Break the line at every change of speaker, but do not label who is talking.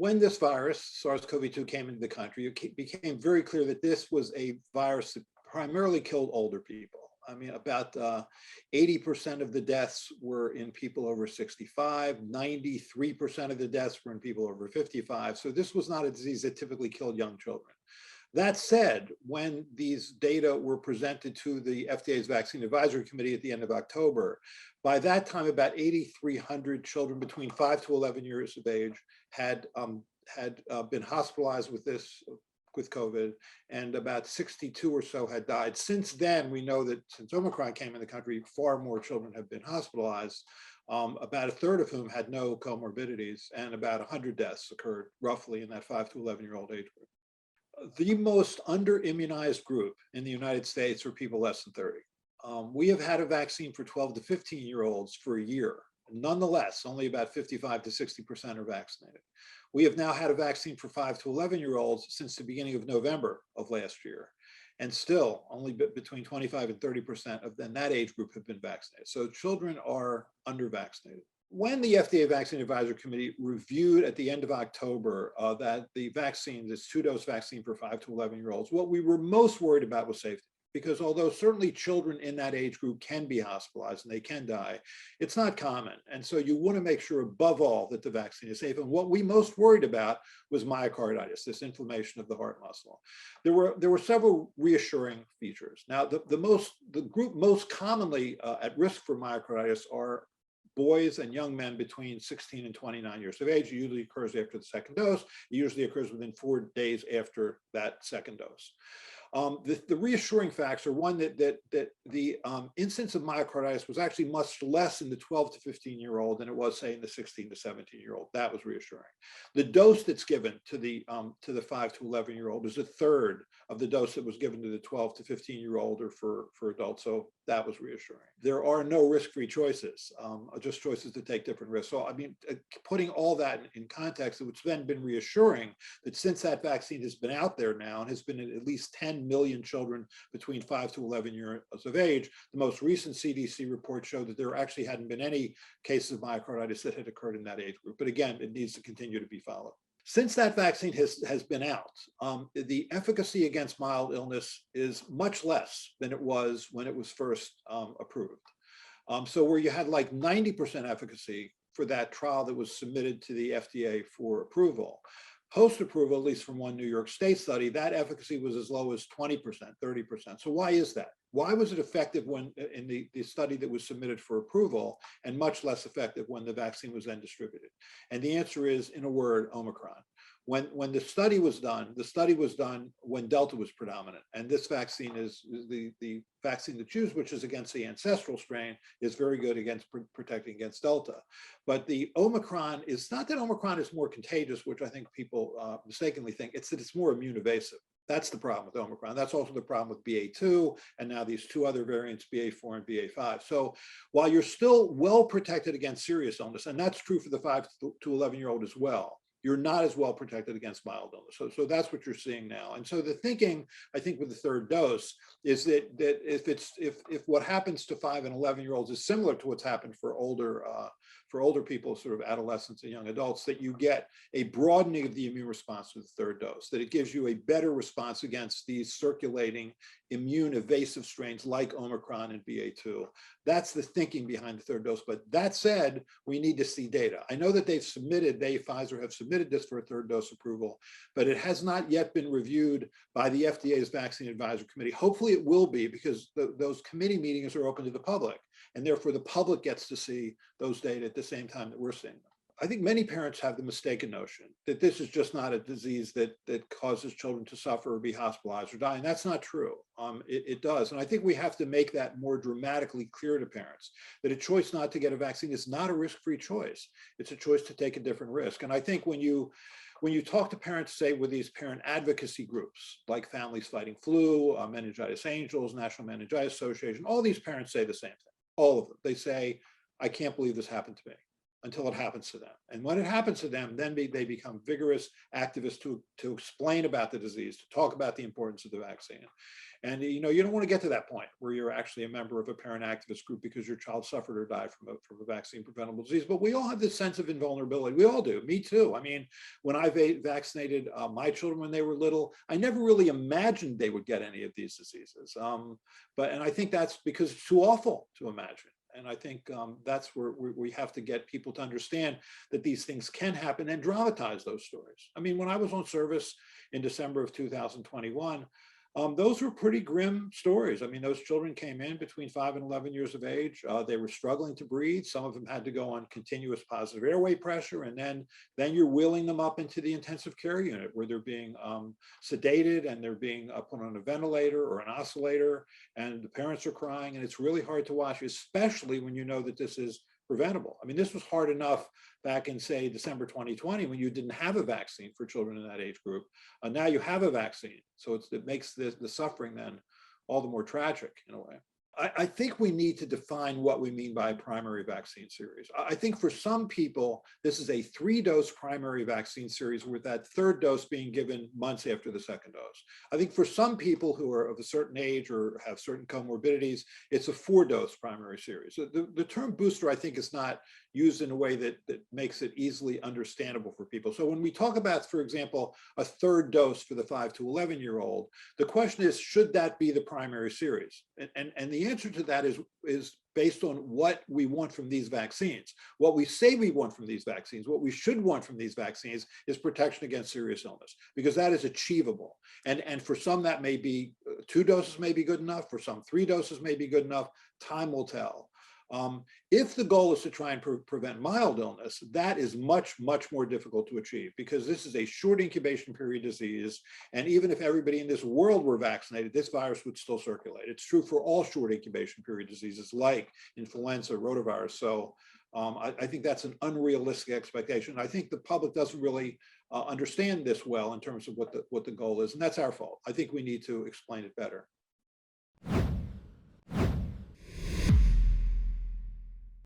when this virus, SARS-CoV-2, came into the country, it became very clear that this was a virus that primarily killed older people. I mean, about 80% of the deaths were in people over 65, 93% of the deaths were in people over 55. So this was not a disease that typically killed young children. That said, when these data were presented to the FDA's Vaccine Advisory Committee at the end of October, by that time, about 8,300 children between 5 to 11 years of age had been hospitalized with COVID, and about 62 or so had died. Since then, we know that since Omicron came in the country, far more children have been hospitalized, about a third of whom had no comorbidities, and about 100 deaths occurred roughly in that 5 to 11-year-old age group. The most under-immunized group in the United States are people less than 30. We have had a vaccine for 12 to 15-year-olds for a year. Nonetheless, only about 55 to 60% are vaccinated. We have now had a vaccine for 5 to 11-year-olds since the beginning of November of last year. And still, only between 25 and 30% of that age group have been vaccinated. So children are under-vaccinated. When the FDA Vaccine Advisory Committee reviewed at the end of October that the vaccine, this 2-dose vaccine for 5 to 11-year-olds, what we were most worried about was safety. Because although certainly children in that age group can be hospitalized and they can die, it's not common. And so you want to make sure above all that the vaccine is safe. And what we most worried about was myocarditis, this inflammation of the heart muscle. There were several reassuring features. Now, the group most commonly at risk for myocarditis are boys and young men between 16 and 29 years of age. It usually occurs after the second dose. It usually occurs within 4 days after that second dose. The reassuring facts are one that the incidence of myocarditis was actually much less in the 12 to 15-year-old than it was, say, in the 16 to 17-year-old. That was reassuring. The dose that's given to the 5 to 11-year-old is a third of the dose that was given to the 12 to 15-year-old or for adults. So that was reassuring. There are no risk-free choices, just choices to take different risks. So I mean, putting all that in context, it's then been reassuring that since that vaccine has been out there now and has been in at least 10 million children between 5 to 11 years of age, the most recent CDC report showed that there actually hadn't been any cases of myocarditis that had occurred in that age group. But again, it needs to continue to be followed. Since that vaccine has been out, the efficacy against mild illness is much less than it was when it was first approved. So where you had like 90% efficacy for that trial that was submitted to the FDA for approval, post-approval, at least from one New York State study, that efficacy was as low as 20%, 30%. So why is that? Why was it effective when in the study that was submitted for approval and much less effective when the vaccine was then distributed? And the answer is, in a word, Omicron. When the study was done when Delta was predominant. And this vaccine is the vaccine that's used, which is against the ancestral strain, is very good against protecting against Delta. But the Omicron is not that Omicron is more contagious, which I think people mistakenly think, it's that it's more immune evasive. That's the problem with Omicron. That's also the problem with BA2, and now these 2 other variants, BA4 and BA5. So while you're still well protected against serious illness, and that's true for the 5 to 11-year-old as well, you're not as well protected against mild illness. So that's what you're seeing now. And so the thinking, I think, with the third dose is that if what happens to 5 and 11-year-olds is similar to what's happened for older people, sort of adolescents and young adults, that you get a broadening of the immune response with the third dose, that it gives you a better response against these circulating immune evasive strains like Omicron and BA2. That's the thinking behind the third dose. But that said, we need to see data. I know that Pfizer have submitted this for a third dose approval, but it has not yet been reviewed by the FDA's Vaccine Advisory Committee. Hopefully it will be, because those committee meetings are open to the public, and therefore the public gets to see those data at the same time that we're seeing them. I think many parents have the mistaken notion that this is just not a disease that causes children to suffer or be hospitalized or die, and that's not true. It does, and I think we have to make that more dramatically clear to parents, that a choice not to get a vaccine is not a risk-free choice. It's a choice to take a different risk. And I think when you talk to parents, say with these parent advocacy groups like Families Fighting Flu, Meningitis Angels, National Meningitis Association, all these parents say the same thing, all of them. They say, I can't believe this happened to me. until it happens to them. And when it happens to them, then they become vigorous activists to explain about the disease, to talk about the importance of the vaccine. And you don't want to get to that point where you're actually a member of a parent activist group because your child suffered or died from a vaccine preventable disease. But we all have this sense of invulnerability. We all do. Me too. I mean, when I vaccinated my children when they were little, I never really imagined they would get any of these diseases. And I think that's because it's too awful to imagine. And I think that's where we have to get people to understand that these things can happen and dramatize those stories. I mean, when I was on service in December of 2021, those were pretty grim stories. I mean, those children came in between 5 and 11 years of age. They were struggling to breathe. Some of them had to go on continuous positive airway pressure. And then you're wheeling them up into the intensive care unit where they're being sedated and they're being put on a ventilator or an oscillator, and the parents are crying. And it's really hard to watch, especially when you know that this is preventable. I mean, this was hard enough back in, say, December 2020, when you didn't have a vaccine for children in that age group. Now you have a vaccine. So it makes the suffering then all the more tragic in a way. I think we need to define what we mean by primary vaccine series. I think for some people, this is a 3-dose primary vaccine series with that 3rd dose being given months after the 2nd dose. I think for some people who are of a certain age or have certain comorbidities, it's a 4-dose primary series. So the term booster, I think, is not used in a way that makes it easily understandable for people. So when we talk about, for example, a 3rd dose for the 5 to 11-year-old, the question is, should that be the primary series? And the answer to that is based on what we want from these vaccines. What we say we want from these vaccines, what we should want from these vaccines is protection against serious illness, because that is achievable. And for some that may be 2 doses may be good enough, for some 3 doses may be good enough, time will tell. If the goal is to try and prevent mild illness, that is much, much more difficult to achieve, because this is a short incubation period disease. And even if everybody in this world were vaccinated, this virus would still circulate. It's true for all short incubation period diseases like influenza, rotavirus. So I think that's an unrealistic expectation. I think the public doesn't really understand this well in terms of what the goal is. And that's our fault. I think we need to explain it better.